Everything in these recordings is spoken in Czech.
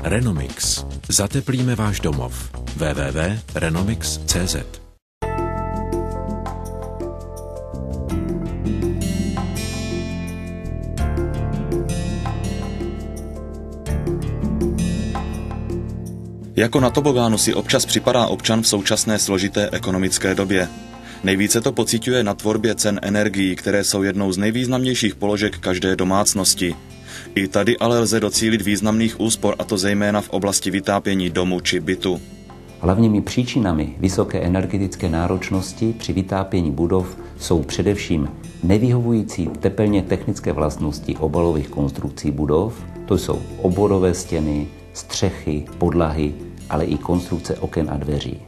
Renomix. Zateplíme váš domov. www.renomix.cz. Jako na tobogánu si občas připadá občan v současné složité ekonomické době. Nejvíce to pociťuje na tvorbě cen energií, které jsou jednou z nejvýznamnějších položek každé domácnosti. I tady ale lze docílit významných úspor, a to zejména v oblasti vytápění domu či bytu. Hlavními příčinami vysoké energetické náročnosti při vytápění budov jsou především nevyhovující tepelně technické vlastnosti obalových konstrukcí budov, to jsou oborové stěny, střechy, podlahy, ale i konstrukce oken a dveří.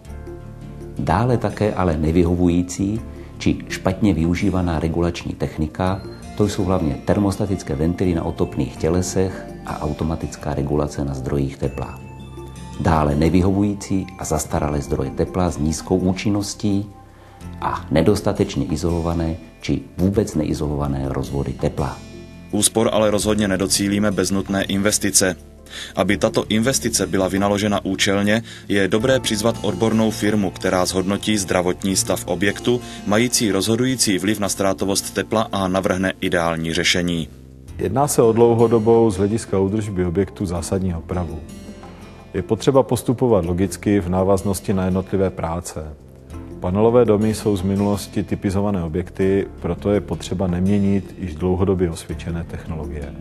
Dále také ale nevyhovující či špatně využívaná regulační technika, to jsou hlavně termostatické ventily na otopných tělesech a automatická regulace na zdrojích tepla. Dále nevyhovující a zastaralé zdroje tepla s nízkou účinností a nedostatečně izolované či vůbec neizolované rozvody tepla. Úspor ale rozhodně nedocílíme bez nutné investice. Aby tato investice byla vynaložena účelně, je dobré přizvat odbornou firmu, která zhodnotí zdravotní stav objektu, mající rozhodující vliv na ztrátovost tepla a navrhne ideální řešení. Jedná se o dlouhodobou z hlediska údržby objektu zásadní opravu. Je potřeba postupovat logicky v návaznosti na jednotlivé práce. Panelové domy jsou z minulosti typizované objekty, proto je potřeba neměnit již dlouhodobě osvědčené technologie.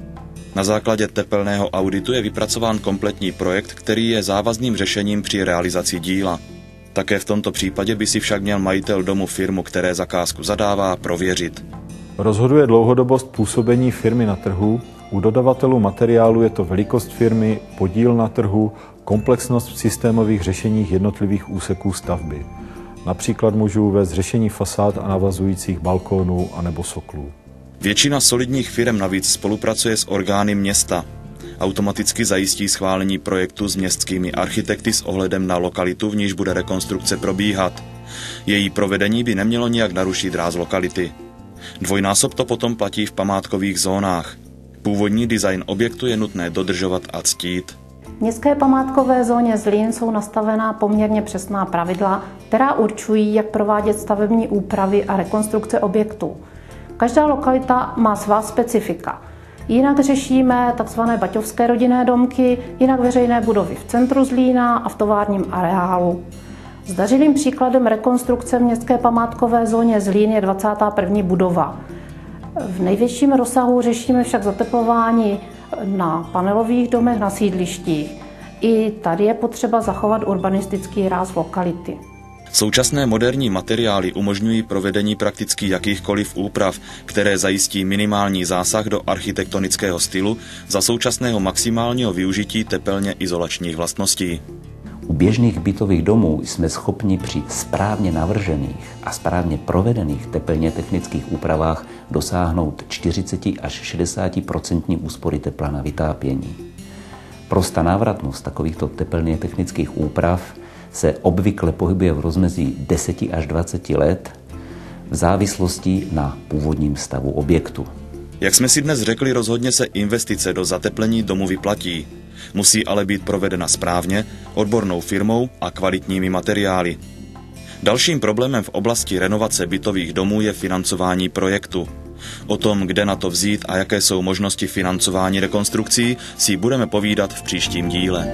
Na základě tepelného auditu je vypracován kompletní projekt, který je závazným řešením při realizaci díla. Také v tomto případě by si však měl majitel domu firmu, které zakázku zadává, prověřit. Rozhoduje dlouhodobost působení firmy na trhu. U dodavatelů materiálu je to velikost firmy, podíl na trhu, komplexnost v systémových řešeních jednotlivých úseků stavby. Například můžu uvést řešení fasád a navazujících balkónů anebo soklů. Většina solidních firem navíc spolupracuje s orgány města. Automaticky zajistí schválení projektu s městskými architekty s ohledem na lokalitu, v níž bude rekonstrukce probíhat. Její provedení by nemělo nijak narušit ráz lokality. Dvojnásob to potom platí v památkových zónách. Původní design objektu je nutné dodržovat a ctít. V městské památkové zóně Zlín jsou nastavená poměrně přesná pravidla, která určují, jak provádět stavební úpravy a rekonstrukce objektu. Každá lokalita má svá specifika. Jinak řešíme tzv. Baťovské rodinné domky, jinak veřejné budovy v centru Zlína a v továrním areálu. Zdařilým příkladem rekonstrukce v městské památkové zóně Zlín je 21. budova. V největším rozsahu řešíme však zateplování na panelových domech na sídlištích. I tady je potřeba zachovat urbanistický ráz lokality. Současné moderní materiály umožňují provedení prakticky jakýchkoliv úprav, které zajistí minimální zásah do architektonického stylu za současného maximálního využití tepelně izolačních vlastností. U běžných bytových domů jsme schopni při správně navržených a správně provedených tepelně technických úpravách dosáhnout 40 až 60% úspory tepla na vytápění. Prostá návratnost takovýchto tepelně technických úprav se obvykle pohybuje v rozmezí 10 až 20 let v závislosti na původním stavu objektu. Jak jsme si dnes řekli, rozhodně se investice do zateplení domu vyplatí. Musí ale být provedena správně, odbornou firmou a kvalitními materiály. Dalším problémem v oblasti renovace bytových domů je financování projektu. O tom, kde na to vzít a jaké jsou možnosti financování rekonstrukcí, si budeme povídat v příštím díle.